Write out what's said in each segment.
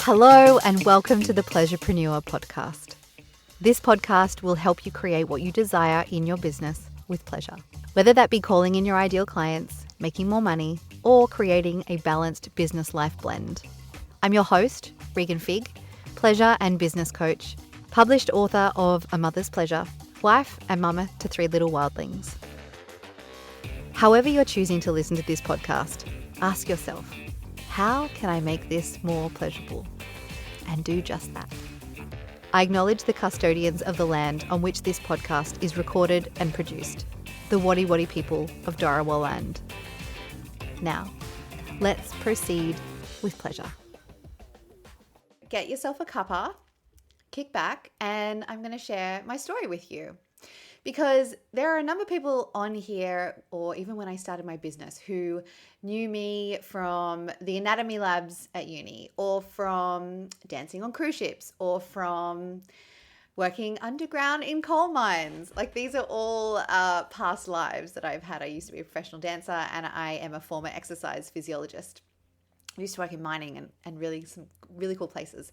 Hello and welcome to the Pleasurepreneur podcast. This podcast will help you create what you desire in your business with pleasure. Whether that be calling in your ideal clients, making more money, or creating a balanced business-life blend. I'm your host, Regan Fig, pleasure and business coach, published author of A Mother's Pleasure, wife and mama to 3 little wildlings. However you're choosing to listen to this podcast, ask yourself, how can I make this more pleasurable? And do just that. I acknowledge the custodians of the land on which this podcast is recorded and produced, the Wadi Wadi people of Dharawal land. Now, let's proceed with pleasure. Get yourself a cuppa, kick back, and I'm going to share my story with you. Because there are a number of people on here, or even when I started my business, who knew me from the anatomy labs at uni, or from dancing on cruise ships, or from working underground in coal mines. Like, these are all past lives that I've had. I used to be a professional dancer, and I am a former exercise physiologist. I used to work in mining and really some really cool places.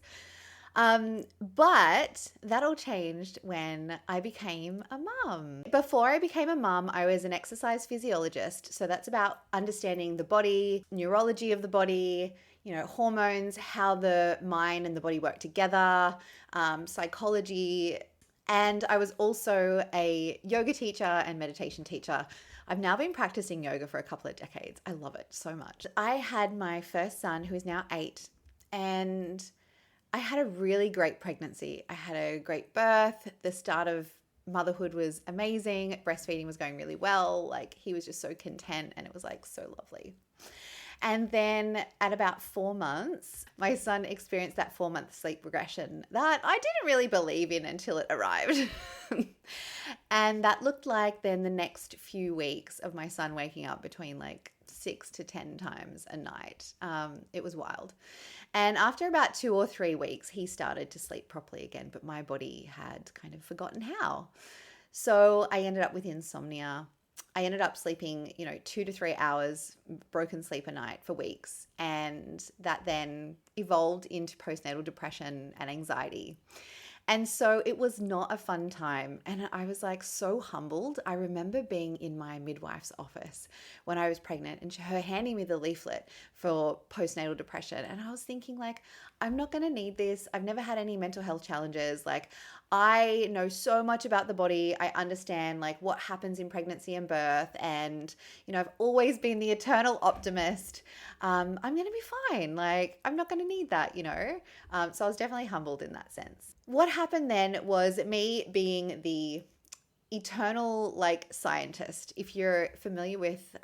But that all changed when I became a mum. Before I became a mum, I was an exercise physiologist. So that's about understanding the body, neurology of the body, hormones, how the mind and the body work together, psychology. And I was also a yoga teacher and meditation teacher. I've now been practicing yoga for a couple of decades. I love it so much. I had my first son, who is now 8, and I had a really great pregnancy. I had a great birth. The start of motherhood was amazing. Breastfeeding was going really well. Like, he was just so content, and it was like so lovely. And then at about 4 months, my son experienced that 4-month sleep regression that I didn't really believe in until it arrived. And that looked like then the next few weeks of my son waking up between like 6 to 10 times a night. It was wild. And after about 2 or 3 weeks, he started to sleep properly again, but my body had kind of forgotten how. So I ended up with insomnia. I ended up sleeping, 2 to 3 hours, broken sleep a night for weeks. And that then evolved into postnatal depression and anxiety. And so it was not a fun time. And I was like so humbled. I remember being in my midwife's office when I was pregnant and her handing me the leaflet for postnatal depression. And I was thinking, like, I'm not going to need this. I've never had any mental health challenges. Like, I know so much about the body. I understand like what happens in pregnancy and birth. And, I've always been the eternal optimist. I'm going to be fine. Like, I'm not going to need that, So I was definitely humbled in that sense. What happened then was me being the eternal scientist. If you're familiar with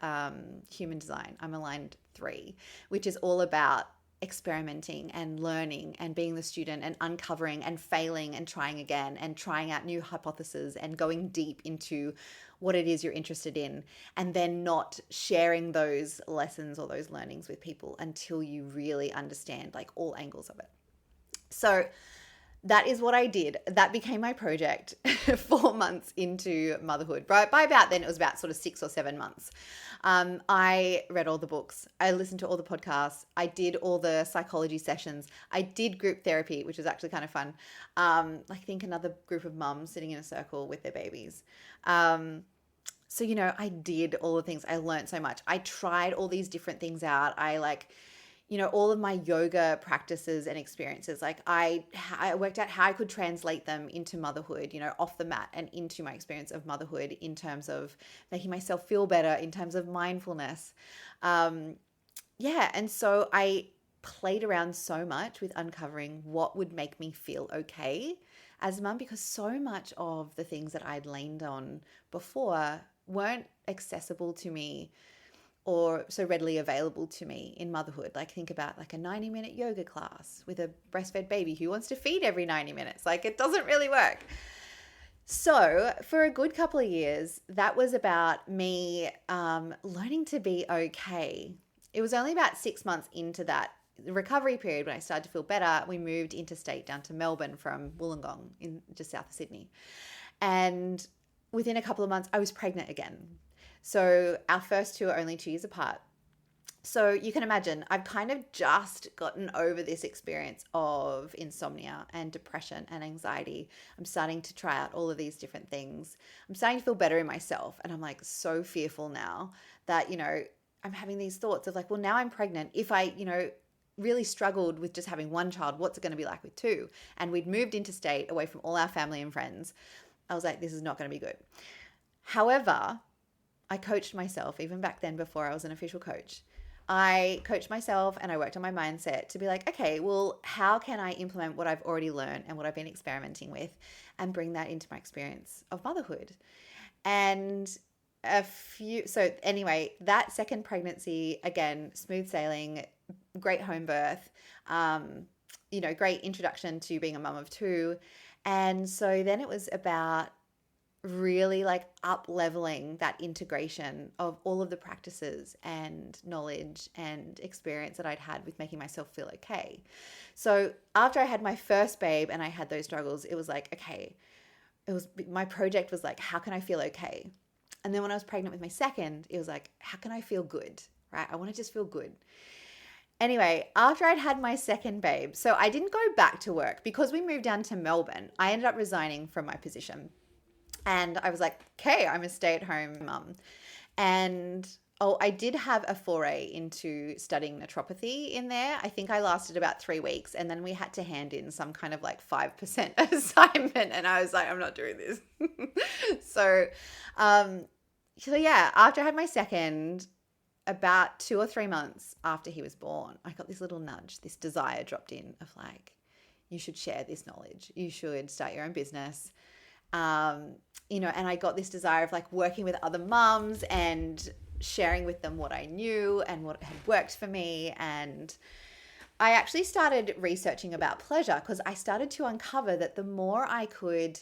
human design, I'm aligned 3, which is all about experimenting and learning and being the student and uncovering and failing and trying again and trying out new hypotheses and going deep into what it is you're interested in, and then not sharing those lessons or those learnings with people until you really understand like all angles of it. So that is what I did. That became my project 4 months into motherhood. By about then, it was about sort of 6 or 7 months. I read all the books. I listened to all the podcasts. I did all the psychology sessions. I did group therapy, which was actually kind of fun. I think another group of mums sitting in a circle with their babies. So, I did all the things. I learned so much. I tried all these different things out. All of my yoga practices and experiences, like I worked out how I could translate them into motherhood, off the mat and into my experience of motherhood in terms of making myself feel better, in terms of mindfulness. And so I played around so much with uncovering what would make me feel okay as a mum, because so much of the things that I'd leaned on before weren't accessible to me or so readily available to me in motherhood. Like, think about like a 90-minute yoga class with a breastfed baby who wants to feed every 90 minutes. Like, it doesn't really work. So for a good couple of years, that was about me learning to be okay. It was only about 6 months into that recovery period when I started to feel better. We moved interstate down to Melbourne from Wollongong in just south of Sydney. And within a couple of months, I was pregnant again. So our first 2 are only 2 years apart. So you can imagine I've kind of just gotten over this experience of insomnia and depression and anxiety. I'm starting to try out all of these different things. I'm starting to feel better in myself. And I'm like so fearful now that, I'm having these thoughts of like, well, now I'm pregnant. If I, really struggled with just having one child, what's it going to be like with two? And we'd moved interstate away from all our family and friends. I was like, this is not going to be good. However, I coached myself even back then before I was an official coach. I coached myself and I worked on my mindset to be like, okay, well, how can I implement what I've already learned and what I've been experimenting with and bring that into my experience of motherhood? And so anyway, that second pregnancy, again, smooth sailing, great home birth, great introduction to being a mum of two. And so then it was about really like up leveling that integration of all of the practices and knowledge and experience that I'd had with making myself feel okay. So after I had my first babe and I had those struggles, it was like, okay, my project was like, how can I feel okay? And then when I was pregnant with my second, it was like, how can I feel good, right? I want to just feel good. Anyway, after I'd had my second babe, so I didn't go back to work because we moved down to Melbourne. I ended up resigning from my position. And I was like, okay, I'm a stay-at-home mum. And I did have a foray into studying naturopathy in there. I think I lasted about 3 weeks, and then we had to hand in some kind of like 5% assignment. And I was like, I'm not doing this. So yeah, after I had my second, about 2 or 3 months after he was born, I got this little nudge, this desire dropped in of like, you should share this knowledge. You should start your own business. And I got this desire of like working with other mums and sharing with them what I knew and what had worked for me. And I actually started researching about pleasure because I started to uncover that the more I could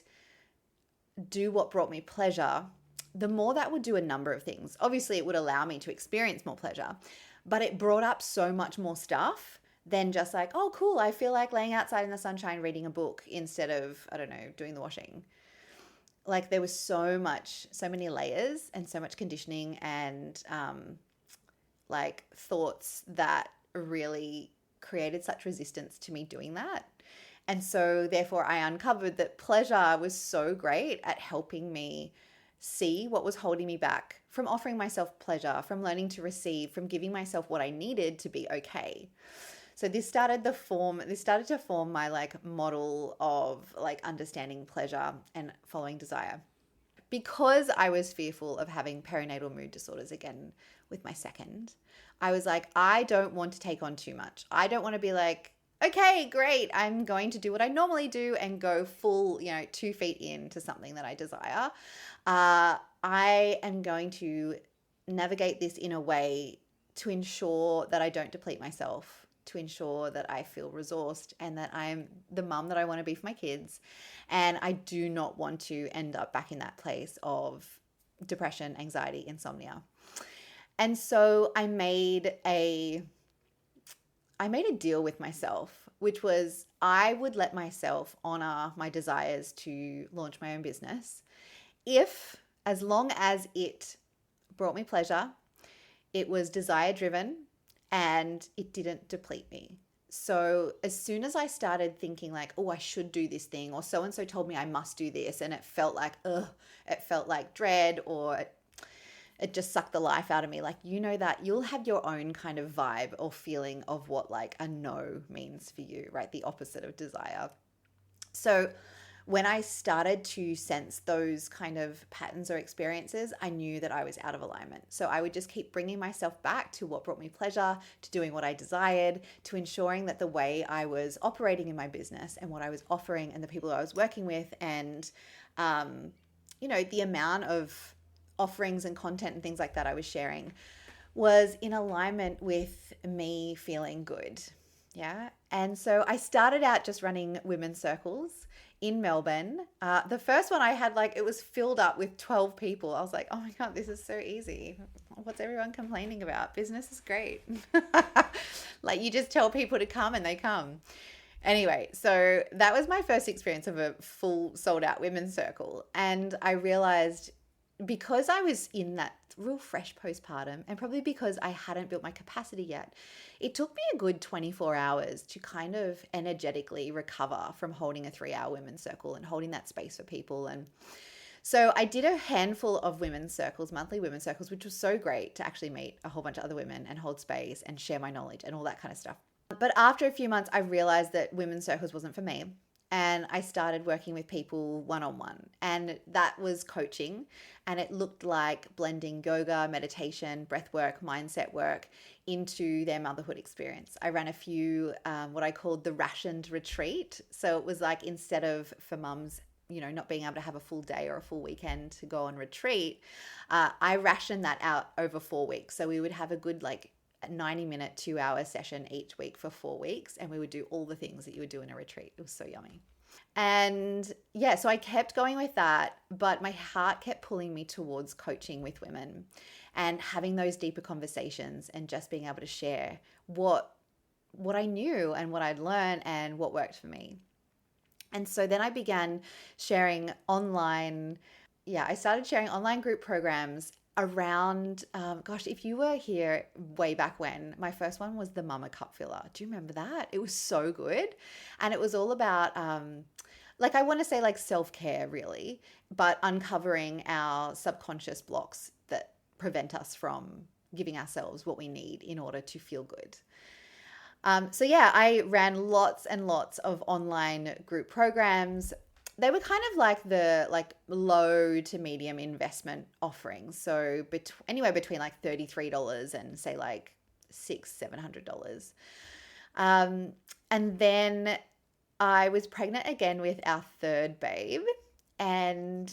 do what brought me pleasure, the more that would do a number of things. Obviously, it would allow me to experience more pleasure, but it brought up so much more stuff than just like, oh, cool, I feel like laying outside in the sunshine reading a book instead of, I don't know, doing the washing. Like there was so many layers and so much conditioning and like thoughts that really created such resistance to me doing that. And so therefore I uncovered that pleasure was so great at helping me see what was holding me back from offering myself pleasure, from learning to receive, from giving myself what I needed to be okay. So this started to form my like model of like understanding pleasure and following desire. Because I was fearful of having perinatal mood disorders again with my second, I was like, I don't want to take on too much. I don't want to be like, okay, great, I'm going to do what I normally do and go full, 2 feet into something that I desire. I am going to navigate this in a way to ensure that I don't deplete myself, to ensure that I feel resourced and that I'm the mum that I want to be for my kids. And I do not want to end up back in that place of depression, anxiety, insomnia. And so I made a deal with myself, which was I would let myself honor my desires to launch my own business as long as it brought me pleasure, it was desire driven, and it didn't deplete me. So as soon as I started thinking like, oh, I should do this thing, or so-and-so told me I must do this, and it felt like dread, or it just sucked the life out of me. Like, that you'll have your own kind of vibe or feeling of what like a no means for you, right? The opposite of desire. So when I started to sense those kind of patterns or experiences, I knew that I was out of alignment. So I would just keep bringing myself back to what brought me pleasure, to doing what I desired, to ensuring that the way I was operating in my business and what I was offering and the people I was working with and, the amount of offerings and content and things like that I was sharing was in alignment with me feeling good. Yeah. And so I started out just running women's circles in Melbourne. The first one I had, it was filled up with 12 people. I was like, oh my God, this is so easy. What's everyone complaining about? Business is great. You just tell people to come and they come. Anyway, so that was my first experience of a full sold out women's circle. And I realized because I was in that real fresh postpartum, and probably because I hadn't built my capacity yet, it took me a good 24 hours to kind of energetically recover from holding a 3-hour women's circle and holding that space for people. And so I did a handful of women's circles, monthly women's circles, which was so great to actually meet a whole bunch of other women and hold space and share my knowledge and all that kind of stuff. But after a few months, I realized that women's circles wasn't for me. And I started working with people one-on-one, and that was coaching. And it looked like blending yoga, meditation, breath work, mindset work into their motherhood experience. I ran a few, what I called the rationed retreat. So it was like, instead of for mums, not being able to have a full day or a full weekend to go on retreat, I rationed that out over 4 weeks. So we would have a good 90-minute, 2-hour session each week for 4 weeks. And we would do all the things that you would do in a retreat. It was so yummy. And yeah, so I kept going with that, but my heart kept pulling me towards coaching with women and having those deeper conversations and just being able to share what I knew and what I'd learned and what worked for me. And so then I began sharing online. Yeah, I started sharing online group programs around, if you were here way back when, my first one was the Mama Cup Filler. Do you remember that? It was so good. And it was all about, I want to say self-care really, but uncovering our subconscious blocks that prevent us from giving ourselves what we need in order to feel good. So yeah, I ran lots and lots of online group programs. They were kind of like the low to medium investment offerings. So anywhere between $33 and say $600-$700. And then I was pregnant again with our third babe. And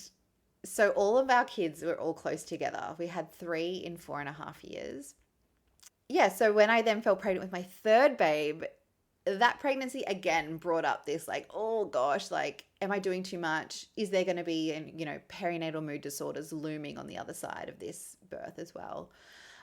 so all of our kids were all close together. We had 3 in 4.5 years. Yeah, so when I then fell pregnant with my third babe, that pregnancy again brought up this oh gosh, am I doing too much? Is there going to be, perinatal mood disorders looming on the other side of this birth as well?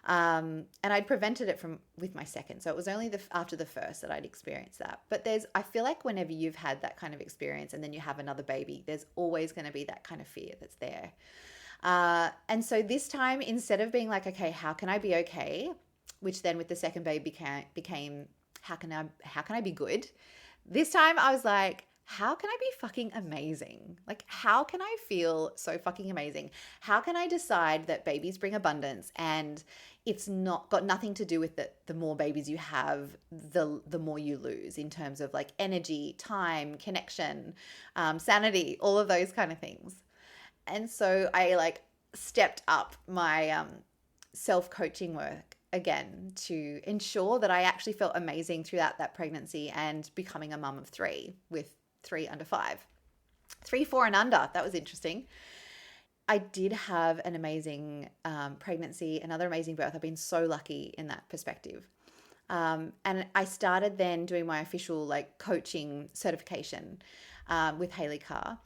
And I'd prevented it with my second. So it was only after the first that I'd experienced that. But I feel like whenever you've had that kind of experience and then you have another baby, there's always going to be that kind of fear that's there. And so this time, instead of being okay, how can I be okay? Which then with the second babe became how can I be good? This time I was like, how can I be fucking amazing? How can I feel so fucking amazing? How can I decide that babies bring abundance and it's not got nothing to do with the more babies you have, the more you lose in terms of energy, time, connection, sanity, all of those kind of things. And so I stepped up my self-coaching work again to ensure that I actually felt amazing throughout that pregnancy and becoming a mum of 3 with 3 under 5. 3, 4 and under. That was interesting. I did have an amazing pregnancy, another amazing birth. I've been so lucky in that perspective. And I started then doing my official coaching certification with Haley Carr.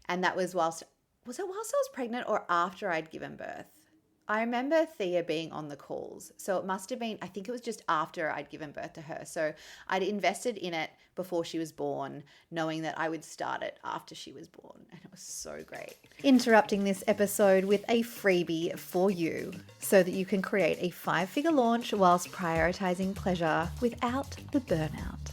And that was whilst I was pregnant or after I'd given birth? I remember Thea being on the calls. So it must have been, I think it was just after I'd given birth to her. So I'd invested in it before she was born, knowing that I would start it after she was born. And it was so great. Interrupting this episode with a freebie for you so that you can create a 5-figure launch whilst prioritizing pleasure without the burnout.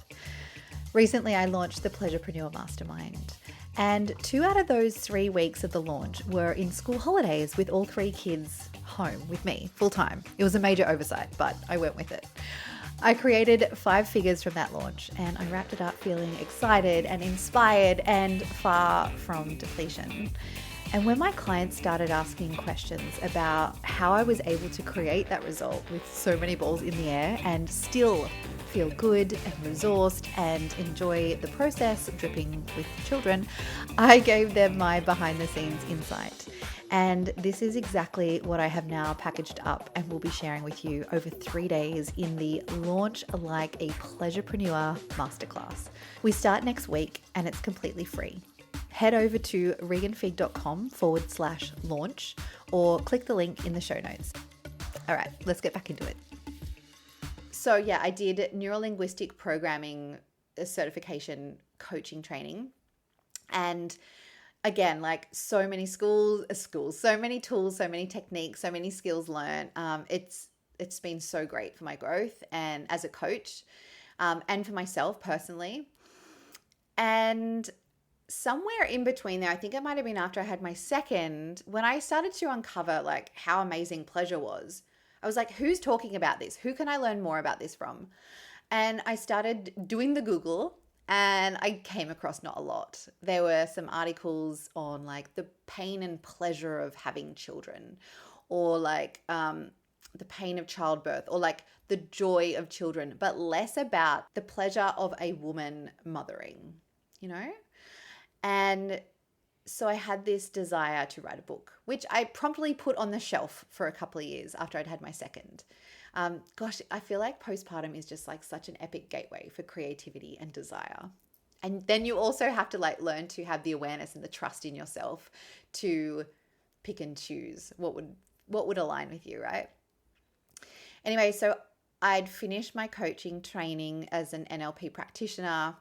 Recently, I launched the Pleasurepreneur Mastermind. And 2 out of those 3 weeks of the launch were in school holidays with all 3 kids home with me full time. It was a major oversight, but I went with it. I created 5 figures from that launch and I wrapped it up feeling excited and inspired and far from depletion. And when my clients started asking questions about how I was able to create that result with so many balls in the air and still feel good and resourced and enjoy the process dripping with children, I gave them my behind the scenes insight. And this is exactly what I have now packaged up and will be sharing with you over 3 days in the Launch Like a Pleasurepreneur Masterclass. We start next week and it's completely free. Head over to reganfig.com/launch or click the link in the show notes. All right, let's get back into it. So yeah, I did neuro-linguistic programming certification coaching training. And again, like so many schools, so many tools, so many techniques, so many skills learned. It's been so great for my growth and as a coach, and for myself personally. And somewhere in between there, I think it might have been after I had my second, when I started to uncover like how amazing pleasure was. I was like, who's talking about this? Who can I learn more about this from? And I started doing the Google, and I came across not a lot. There were some articles on like the pain and pleasure of having children, or like the pain of childbirth, or like the joy of children, but less about the pleasure of a woman mothering, you know? And so I had this desire to write a book, which I promptly put on the shelf for a couple of years after I'd had my second. Gosh, I feel like postpartum is just like such an epic gateway for creativity and desire. And then you also have to like learn to have the awareness and the trust in yourself to pick and choose what would align with you, right? Anyway, so I'd finished my coaching training as an NLP practitioner,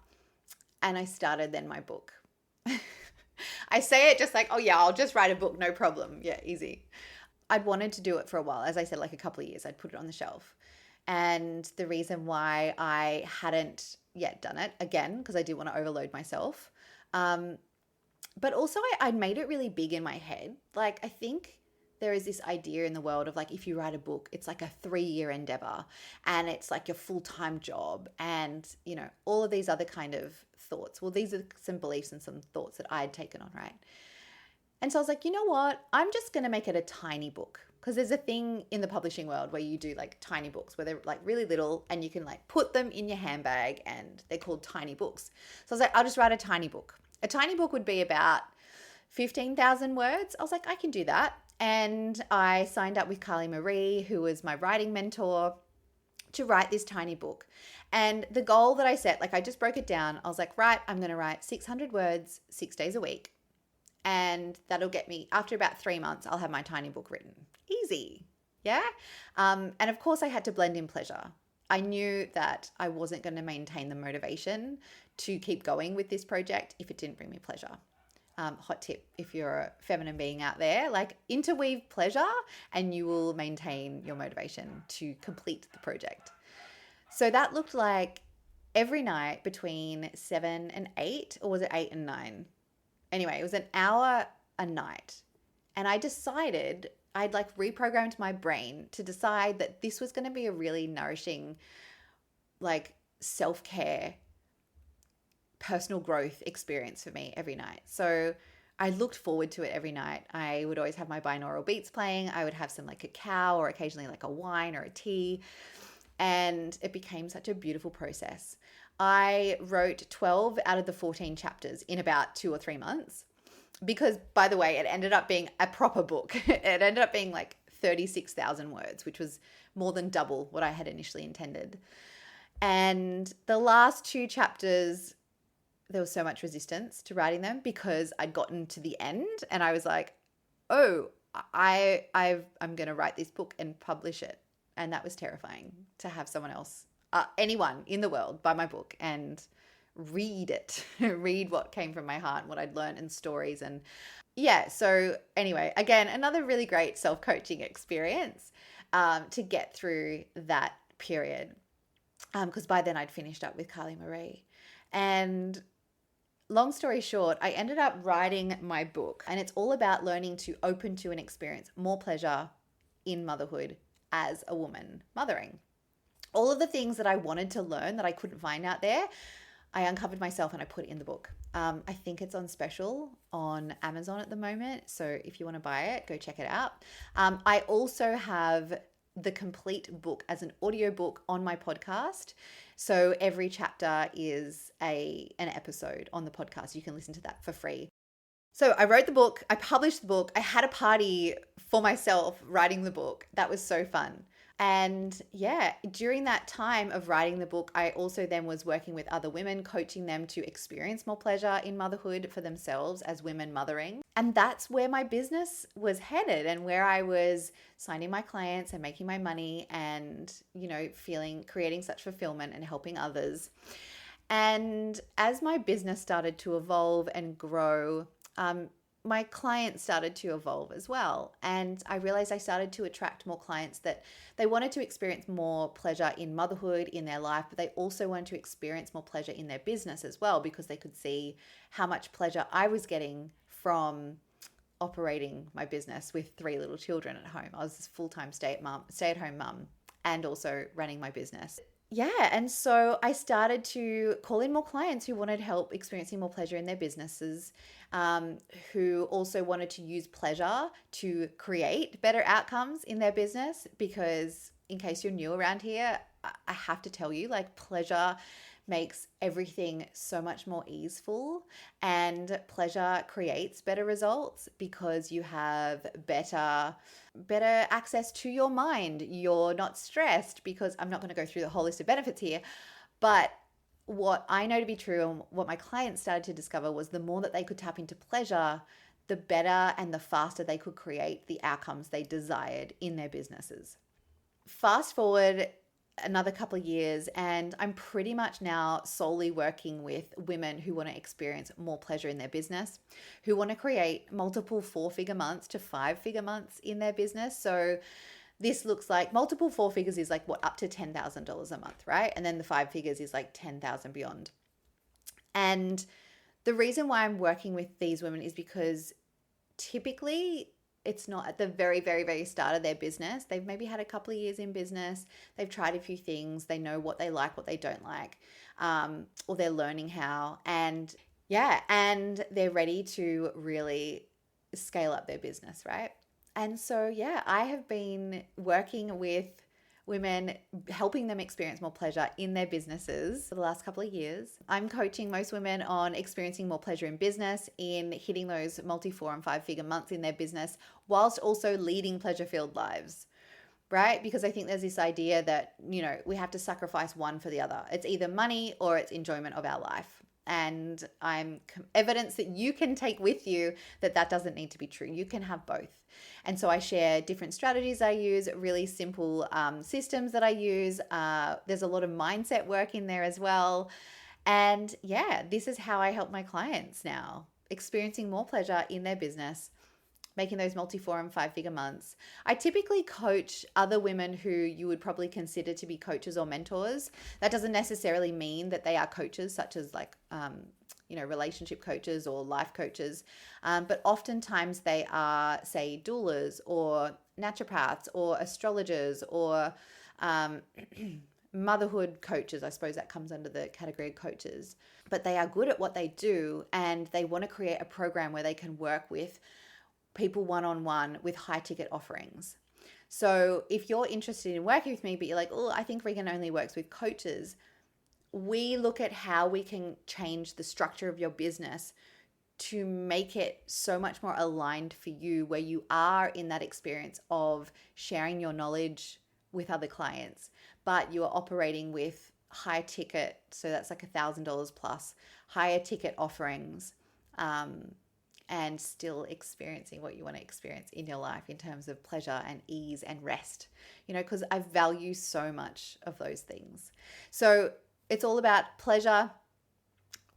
and I started then my book. I say it just like, oh yeah, I'll just write a book, no problem. Yeah, easy. I'd wanted to do it for a while. As I said, like a couple of years, I'd put it on the shelf. And the reason why I hadn't yet done it, again, because I didn't want to overload myself. But also I'd made it really big in my head. Like, I think there is this idea in the world of like, if you write a book, it's like a 3-year endeavor, and it's like your full-time job, and, you know, all of these other kind of thoughts. Well, these are some beliefs and some thoughts that I had taken on, right? And so I was like, you know what? I'm just going to make it a tiny book, because there's a thing in the publishing world where you do like tiny books where they're like really little, and you can like put them in your handbag, and they're called tiny books. So I was like, I'll just write a tiny book. A tiny book would be about 15,000 words. I was like, I can do that. And I signed up with Carly Marie, who was my writing mentor, to write this tiny book. And the goal that I set, like I just broke it down. I was like, right, I'm going to write 600 words 6 days a week. And that'll get me, after about 3 months, I'll have my tiny book written. Easy. Yeah. And of course I had to blend in pleasure. I knew that I wasn't going to maintain the motivation to keep going with this project if it didn't bring me pleasure. Hot tip, if you're a feminine being out there, like interweave pleasure and you will maintain your motivation to complete the project. So that looked like every night between 7 and 8, or was it 8 and 9? Anyway, it was an hour a night. And I decided, I'd like reprogrammed my brain to decide that this was going to be a really nourishing, like self-care, personal growth experience for me every night. So I looked forward to it every night. I would always have my binaural beats playing. I would have some like cacao, or occasionally like a wine or a tea. And it became such a beautiful process. I wrote 12 out of the 14 chapters in about 2 or 3 months, because, by the way, it ended up being a proper book. It ended up being like 36,000 words, which was more than double what I had initially intended. And the last 2 chapters, there was so much resistance to writing them, because I'd gotten to the end and I was like, oh, I'm going to write this book and publish it. And that was terrifying, to have someone else, anyone in the world, buy my book and read it, read what came from my heart and what I'd learned in stories. And yeah, so anyway, again, another really great self-coaching experience to get through that period, because by then I'd finished up with Carly Marie. And long story short, I ended up writing my book, and it's all about learning to open to and experience more pleasure in motherhood as a woman mothering. All of the things that I wanted to learn that I couldn't find out there, I uncovered myself and I put it in the book. I think it's on special on Amazon at the moment. So if you want to buy it, go check it out. I also have the complete book as an audiobook on my podcast. So every chapter is an episode on the podcast. You can listen to that for free. So I wrote the book, I published the book, I had a party for myself writing the book. That was so fun. And yeah, during that time of writing the book, I also then was working with other women, coaching them to experience more pleasure in motherhood for themselves as women mothering. And that's where my business was headed, and where I was signing my clients and making my money and, you know, creating such fulfillment and helping others. And as my business started to evolve and grow, my clients started to evolve as well. And I realized I started to attract more clients that they wanted to experience more pleasure in motherhood, in their life, but they also wanted to experience more pleasure in their business as well, because they could see how much pleasure I was getting from operating my business with 3 little children at home. I was a full-time stay-at-home mum, and also running my business. Yeah, and so I started to call in more clients who wanted help experiencing more pleasure in their businesses, who also wanted to use pleasure to create better outcomes in their business. Because in case you're new around here, I have to tell you, like, pleasure makes everything so much more easeful, and pleasure creates better results because you have better access to your mind. You're not stressed, because I'm not going to go through the whole list of benefits here, but what I know to be true and what my clients started to discover was the more that they could tap into pleasure, the better and the faster they could create the outcomes they desired in their businesses. Fast forward another couple of years, and I'm pretty much now solely working with women who want to experience more pleasure in their business, who want to create multiple 4-figure months to 5-figure months in their business. So this looks like multiple 4 figures is like up to $10,000 a month, right? And then the 5 figures is like 10,000 beyond. And the reason why I'm working with these women is because typically it's not at the very, very, very start of their business. They've maybe had a couple of years in business. They've tried a few things. They know what they like, what they don't like, or they're learning how. And they're ready to really scale up their business, right? And so, I have been working with women, helping them experience more pleasure in their businesses for the last couple of years. I'm coaching most women on experiencing more pleasure in business, in hitting those multi-4 and 5-figure months in their business, whilst also leading pleasure-filled lives, right? Because I think there's this idea that, we have to sacrifice one for the other. It's either money or it's enjoyment of our life. And I'm evidence that you can take with you that doesn't need to be true. You can have both. And so I share different strategies I use, really simple systems that I use. There's a lot of mindset work in there as well. And this is how I help my clients now, experiencing more pleasure in their business, making those multi-4 and 5-figure months. I typically coach other women who you would probably consider to be coaches or mentors. That doesn't necessarily mean that they are coaches, such as relationship coaches or life coaches. But oftentimes they are, say, doulas or naturopaths or astrologers or motherhood coaches. I suppose that comes under the category of coaches. But they are good at what they do, and they want to create a program where they can work with people one-on-one with high ticket offerings. So if you're interested in working with me, but you're like, oh, I think Regan only works with coaches, we look at how we can change the structure of your business to make it so much more aligned for you, where you are in that experience of sharing your knowledge with other clients, but you are operating with high ticket, so that's like $1,000 plus, higher ticket offerings, and still experiencing what you want to experience in your life in terms of pleasure and ease and rest, because I value so much of those things. So it's all about pleasure,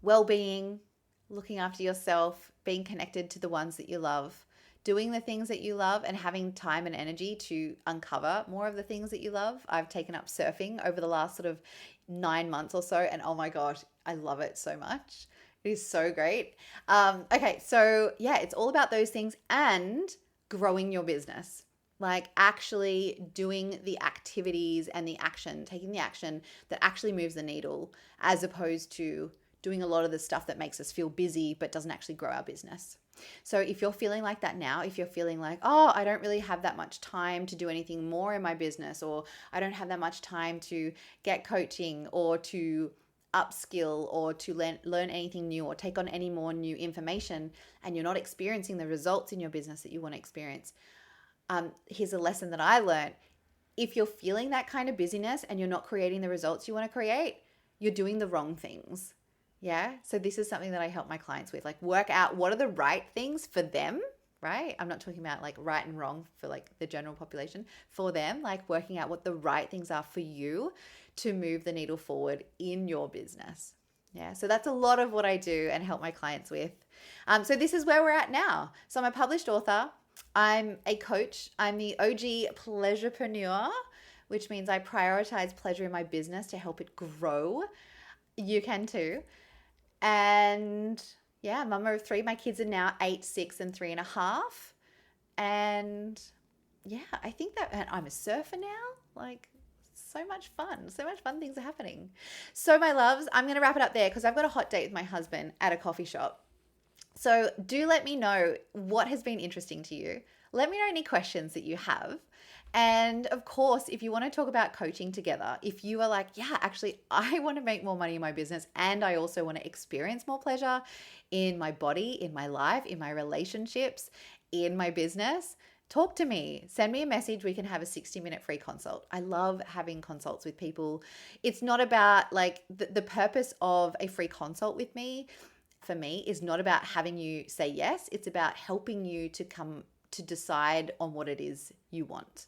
well-being, looking after yourself, being connected to the ones that you love, doing the things that you love, and having time and energy to uncover more of the things that you love. I've taken up surfing over the last sort of 9 months or so, and oh my gosh, I love it so much. It is so great. It's all about those things and growing your business. Like actually doing the activities and the action, taking the action that actually moves the needle, as opposed to doing a lot of the stuff that makes us feel busy but doesn't actually grow our business. So if you're feeling like that now, if you're feeling like, oh, I don't really have that much time to do anything more in my business, or I don't have that much time to get coaching or to upskill or to learn anything new or take on any more new information, and you're not experiencing the results in your business that you want to experience, here's a lesson that I learned. If you're feeling that kind of busyness and you're not creating the results you want to create, you're doing the wrong things. Yeah. So this is something that I help my clients with, like work out what are the right things for them, right? I'm not talking about like right and wrong for like the general population. For them, like working out what the right things are for you to move the needle forward in your business. Yeah, so that's a lot of what I do and help my clients with. So this is where we're at now. So I'm a published author. I'm a coach. I'm the OG Pleasurepreneur, which means I prioritize pleasure in my business to help it grow. You can too. And yeah, mama of 3. My kids are now 8, 6, and 3.5. And yeah, I think that, and I'm a surfer now. Like, so much fun things are happening. So my loves, I'm going to wrap it up there because I've got a hot date with my husband at a coffee shop. So do let me know what has been interesting to you. Let me know any questions that you have. And of course, if you want to talk about coaching together, if you are like, yeah, actually, I want to make more money in my business and I also want to experience more pleasure in my body, in my life, in my relationships, in my business, talk to me. Send me a message. We can have a 60-minute free consult. I love having consults with people. It's not about like the purpose of a free consult with me, for me, is not about having you say yes. It's about helping you to come to decide on what it is you want.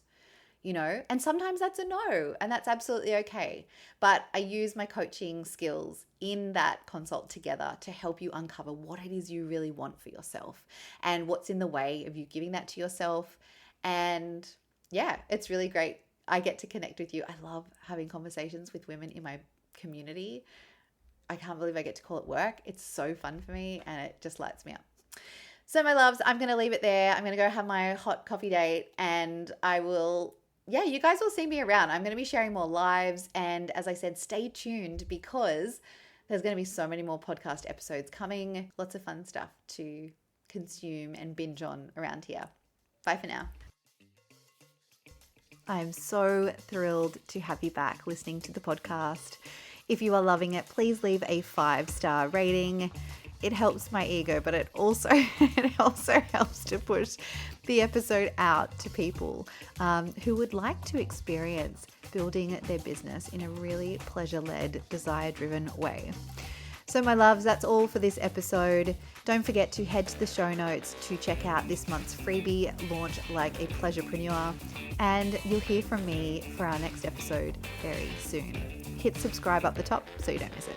And sometimes that's a no, and that's absolutely okay. But I use my coaching skills in that consult together to help you uncover what it is you really want for yourself and what's in the way of you giving that to yourself. And yeah, it's really great. I get to connect with you. I love having conversations with women in my community. I can't believe I get to call it work. It's so fun for me and it just lights me up. So my loves, I'm going to leave it there. I'm going to go have my hot coffee date and you guys will see me around. I'm going to be sharing more lives. And as I said, stay tuned because there's going to be so many more podcast episodes coming. Lots of fun stuff to consume and binge on around here. Bye for now. I'm so thrilled to have you back listening to the podcast. If you are loving it, please leave a 5-star rating. It helps my ego, but it also helps to push the episode out to people who would like to experience building their business in a really pleasure-led, desire-driven way. So my loves, that's all for this episode. Don't forget to head to the show notes to check out this month's freebie, Launch Like a Pleasurepreneur, and you'll hear from me for our next episode very soon. Hit subscribe up the top so you don't miss it.